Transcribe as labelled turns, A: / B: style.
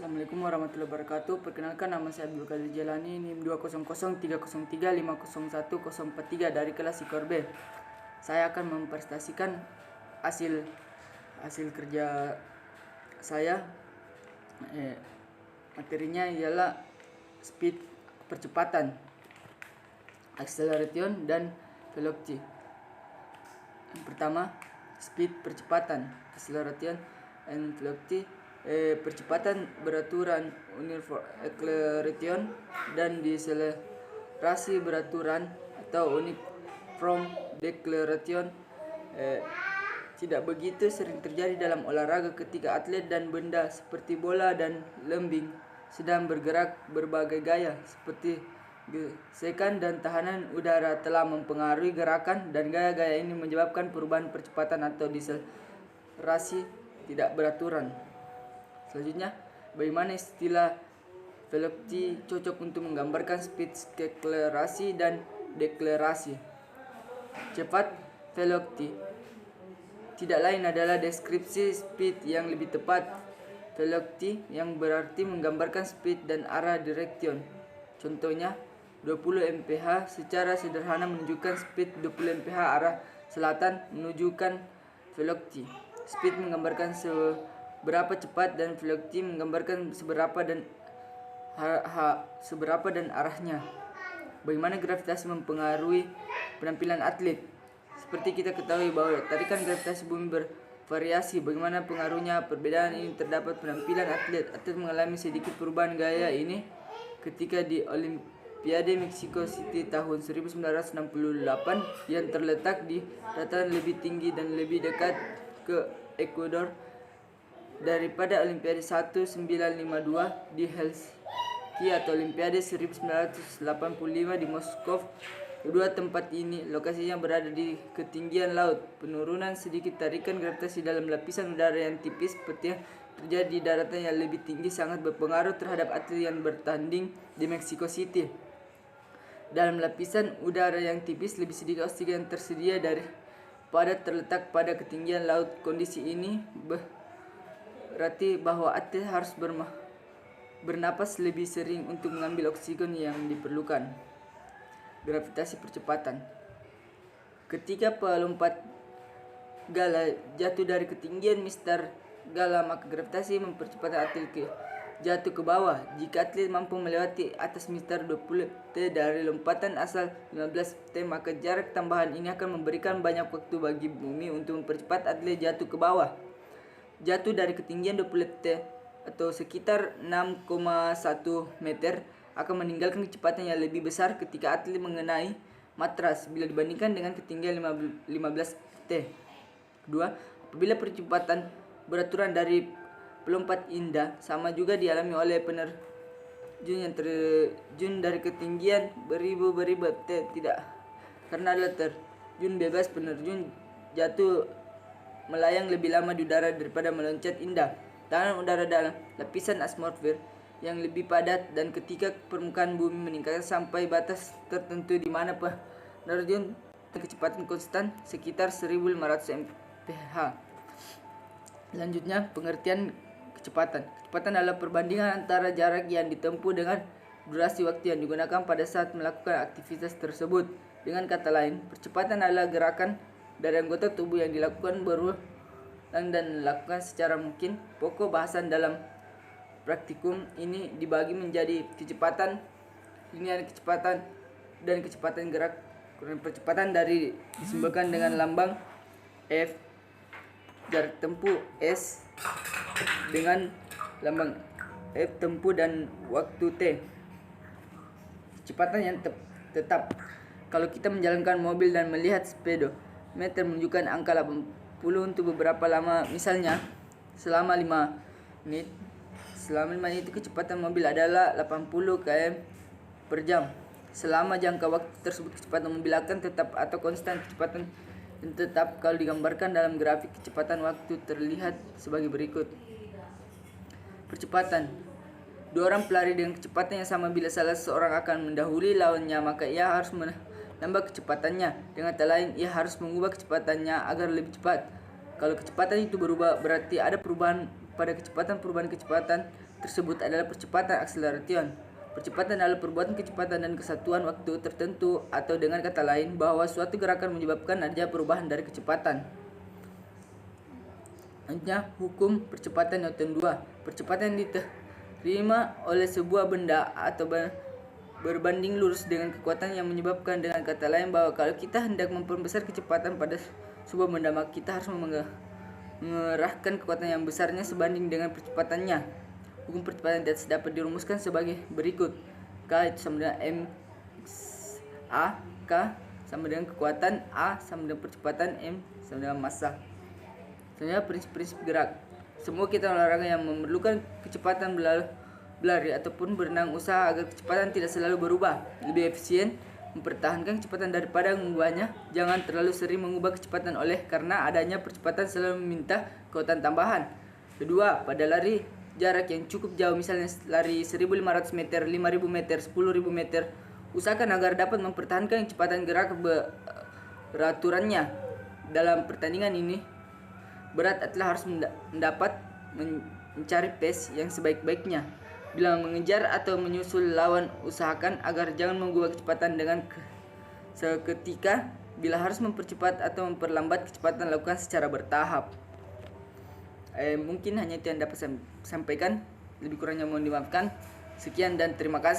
A: Assalamualaikum warahmatullahi wabarakatuh. Perkenalkan, nama saya Abdul Qadir Jalani, NIM 2003035011043 dari kelas Sikor B. Saya akan mempresentasikan hasil kerja saya. Materinya ialah speed, percepatan, acceleration, dan velocity. Yang pertama, speed, percepatan, acceleration, and velocity. Percepatan beraturan uniform acceleration dan deselerasi beraturan atau uniform deceleration tidak begitu sering terjadi dalam olahraga ketika atlet dan benda seperti bola dan lembing sedang bergerak berbagai gaya seperti gesekan dan tahanan udara telah mempengaruhi gerakan, dan gaya-gaya ini menyebabkan perubahan percepatan atau deselerasi tidak beraturan. Selanjutnya, bagaimana istilah velocity cocok untuk menggambarkan speed, akselerasi, dan deklerasi. Cepat, velocity tidak lain adalah deskripsi speed yang lebih tepat. Velocity yang berarti menggambarkan speed dan arah direction. Contohnya, 20 mph secara sederhana menunjukkan speed, 20 mph arah selatan menunjukkan velocity. Speed menggambarkan seberapa cepat dan velocity menggambarkan seberapa dan arahnya. Bagaimana gravitasi mempengaruhi penampilan atlet? Seperti kita ketahui bahwa tarikan gravitasi bumi bervariasi. Bagaimana pengaruhnya perbedaan ini terdapat penampilan atlet? Atlet mengalami sedikit perubahan gaya ini ketika di Olimpiade Mexico City tahun 1968 yang terletak di dataran lebih tinggi dan lebih dekat ke ekuador daripada Olimpiade 1952 di Helsinki atau Olimpiade 1985 di Moskow. Kedua tempat ini lokasinya berada di ketinggian laut. Penurunan sedikit tarikan gravitasi dalam lapisan udara yang tipis seperti yang terjadi di daratan yang lebih tinggi sangat berpengaruh terhadap atlet yang bertanding di Mexico City. Dalam lapisan udara yang tipis, lebih sedikit oksigen yang tersedia daripada terletak pada ketinggian laut. Kondisi ini berarti bahwa atlet harus bernapas lebih sering untuk mengambil oksigen yang diperlukan. Gravitasi percepatan. Ketika pelompat gala jatuh dari ketinggian Mr. Gala, maka gravitasi mempercepat atlet jatuh ke bawah. Jika atlet mampu melewati atas Mr. 20T dari lompatan asal 15T, maka jarak tambahan ini akan memberikan banyak waktu bagi bumi untuk mempercepat atlet jatuh ke bawah. Jatuh dari ketinggian 20T atau sekitar 6,1 meter akan meninggalkan kecepatan yang lebih besar ketika atlet mengenai matras bila dibandingkan dengan ketinggian 15T. Kedua, apabila percepatan beraturan dari pelompat indah sama juga dialami oleh penerjun yang terjun dari ketinggian beribu-ribu T, tidak, karena adalah terjun bebas, penerjun jatuh melayang lebih lama di udara daripada meloncat indah. Tekanan udara dalam lapisan atmosfer yang lebih padat, dan ketika permukaan bumi meningkat sampai batas tertentu di mana penerjun kecepatan konstan sekitar 1500 mph. Selanjutnya, pengertian kecepatan. Kecepatan adalah perbandingan antara jarak yang ditempuh dengan durasi waktu yang digunakan pada saat melakukan aktivitas tersebut. Dengan kata lain, percepatan adalah gerakan dari anggota tubuh yang dilakukan berulang dan dilakukan secara mungkin. Pokok bahasan dalam praktikum ini dibagi menjadi kecepatan linear, kecepatan, dan kecepatan gerak. Percepatan dari disimbolkan dengan lambang F, jarak tempuh S dengan lambang F tempuh, dan waktu T. Kecepatan yang tetap. Kalau kita menjalankan mobil dan melihat speedometer menunjukkan angka 80 untuk beberapa lama, misalnya selama 5 menit. Selama 5 menit itu kecepatan mobil adalah 80 km per jam. Selama jangka waktu tersebut kecepatan mobil akan tetap atau konstan. Kecepatan yang tetap kalau digambarkan dalam grafik kecepatan waktu terlihat sebagai berikut. Percepatan. Dua orang pelari dengan kecepatan yang sama, bila salah seorang akan mendahului lawannya, maka ia harus menambah kecepatannya. Dengan kata lain, ia harus mengubah kecepatannya agar lebih cepat. Kalau kecepatan itu berubah, berarti ada perubahan pada kecepatan. Perubahan kecepatan tersebut adalah percepatan acceleration. Percepatan adalah perbuatan kecepatan dan kesatuan waktu tertentu, atau dengan kata lain bahwa suatu gerakan menyebabkan adanya perubahan dari kecepatan. Selanjutnya, hukum percepatan Newton 2. Percepatan yang diterima oleh sebuah benda atau berbanding lurus dengan kekuatan yang menyebabkan, dengan kata lain bahwa kalau kita hendak memperbesar kecepatan pada sebuah benda, maka kita harus mengerahkan kekuatan yang besarnya sebanding dengan percepatannya. Hukum percepatan di atas dapat dirumuskan sebagai berikut. K itu sama dengan M A, K sama dengan kekuatan, A sama dengan percepatan, M sama dengan massa. Selanjutnya, prinsip-prinsip gerak. Semua kita olahraga yang memerlukan kecepatan berlari ataupun berenang, usaha agar kecepatan tidak selalu berubah. Lebih efisien mempertahankan kecepatan daripada mengubahnya. Jangan terlalu sering mengubah kecepatan karena adanya percepatan selalu meminta kekuatan tambahan. Kedua, pada lari jarak yang cukup jauh, misalnya lari 1500 meter, 5000 meter, 10.000 meter, usahakan agar dapat mempertahankan kecepatan gerak beraturannya. Dalam pertandingan ini, berat atlet harus mendapat mencari pace yang sebaik-baiknya. Bila mengejar atau menyusul lawan, usahakan agar jangan mengubah kecepatan dengan seketika. Bila harus mempercepat atau memperlambat kecepatan, lakukan secara bertahap. Mungkin hanya itu yang dapat saya sampaikan. Lebih kurangnya mohon dimaafkan. Sekian dan terima kasih.